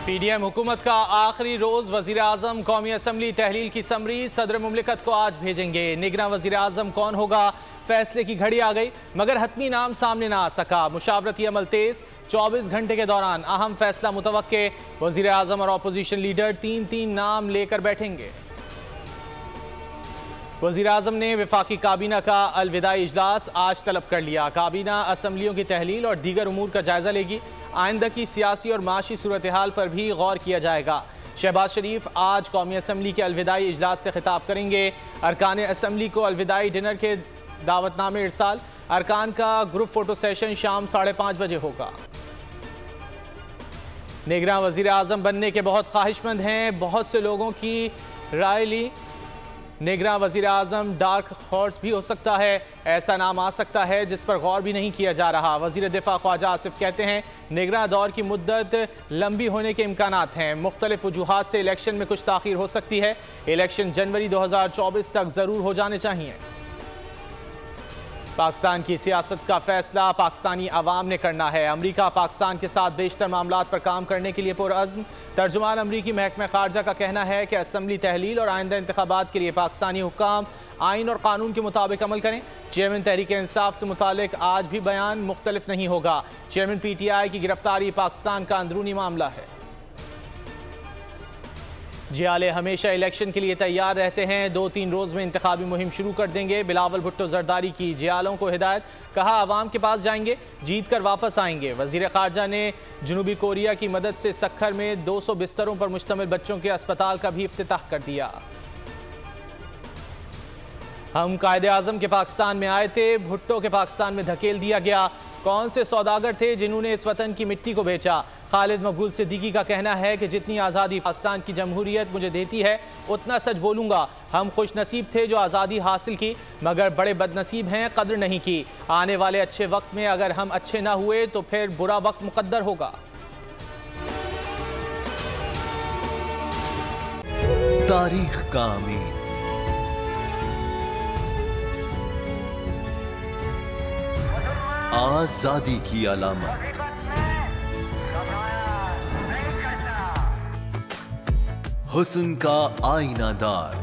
PDM हुकूमत का आखिरी रोज वजीर आजम कौमी असम्बली तहलील की समरी सदर मुमलिकत को आज भेजेंगे। निगरान वजीर आजम कौन होगा, फैसले की घड़ी आ गई मगर हतमी नाम सामने ना आ सका। मुशावरती अमल तेज, 24 घंटे के दौरान अहम फैसला मुतवक्के। वजीर आजम और अपोजिशन लीडर तीन नाम लेकर बैठेंगे। वजीर आजम ने वफाकी काबीना का अलविदाई इजलास आज तलब कर लिया। काबीना असम्बलियों की तहलील और दीगर उमूर का जायजा लेगी। आइंदा की सियासी और माशी सूरत हाल पर भी गौर किया जाएगा। शहबाज शरीफ आज कौमी असम्बली के अलविदाई इजलास से खिताब करेंगे। अरकान असम्बली को अलविदाई डिनर के दावतनामे इरसाल। अरकान का ग्रुप फोटो सेशन शाम 5:30 बजे होगा। निगरान वजीर आजम बनने के बहुत ख्वाहिशमंद हैं, बहुत से लोगों की राय ली। निगरान वजीर आजम डार्क हॉर्स भी हो सकता है, ऐसा नाम आ सकता है जिस पर गौर भी नहीं किया जा रहा। वजीर दिफा ख्वाजा आसिफ कहते हैं निगरान दौर की मुद्दत लंबी होने के इम्कानात हैं। मुख्तलिफ वजूहात से इलेक्शन में कुछ ताखीर हो सकती है। इलेक्शन जनवरी 2024 तक जरूर हो जाने चाहिए। पाकिस्तान की सियासत का फैसला पाकिस्तानी अवाम ने करना है। अमरीका पाकिस्तान के साथ बेशतर मामलात पर काम करने के लिए पुरअज़्म। तर्जुमान अमरीकी महकमा खारजा का कहना है कि असम्बली तहलील और आइंदा इंतखाबात के लिए पाकिस्तानी हुक्काम आइन और कानून के मुताबिक अमल करें। चेयरमैन तहरीक इंसाफ से मुतालिक आज भी बयान मुख्तलिफ नहीं होगा। चेयरमैन PTI की गिरफ्तारी पाकिस्तान का अंदरूनी मामला है। जियाले हमेशा इलेक्शन के लिए तैयार रहते हैं, 2-3 रोज में इंतखाबी मुहिम शुरू कर देंगे। बिलावल भुट्टो जरदारी की जियालों को हिदायत, कहा आवाम के पास जाएंगे, जीत कर वापस आएंगे। वजीर खारजा ने जनूबी कोरिया की मदद से सक्खर में 200 बिस्तरों पर मुश्तमिल बच्चों के अस्पताल का भी इफ्तिताह कर दिया। हम कायदे आजम के पाकिस्तान में आए थे, भुट्टो के पाकिस्तान में धकेल दिया गया। कौन से सौदागर थे जिन्होंने इस वतन की मिट्टी को बेचा। खालिद मकबूल सिद्दीकी का कहना है कि जितनी आज़ादी पाकिस्तान की जमहूरियत मुझे देती है उतना सच बोलूँगा। हम खुश नसीब थे जो आज़ादी हासिल की, मगर बड़े बदनसीब हैं कद्र नहीं की। आने वाले अच्छे वक्त में अगर हम अच्छे ना हुए तो फिर बुरा वक्त मुकद्दर होगा। तारीख का अमीर, आजादी की अलामत, हुस्न का आईनादार,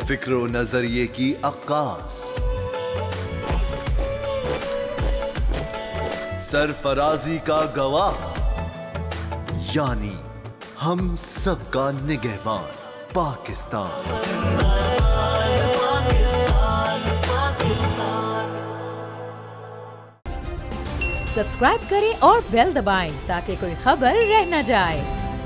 फिक्रो नजरिए की अक्कास, सरफराजी का गवाह, यानी हम सबका निगहबान पाकिस्तान। सब्सक्राइब करें और बेल दबाएं ताकि कोई खबर रह न जाए।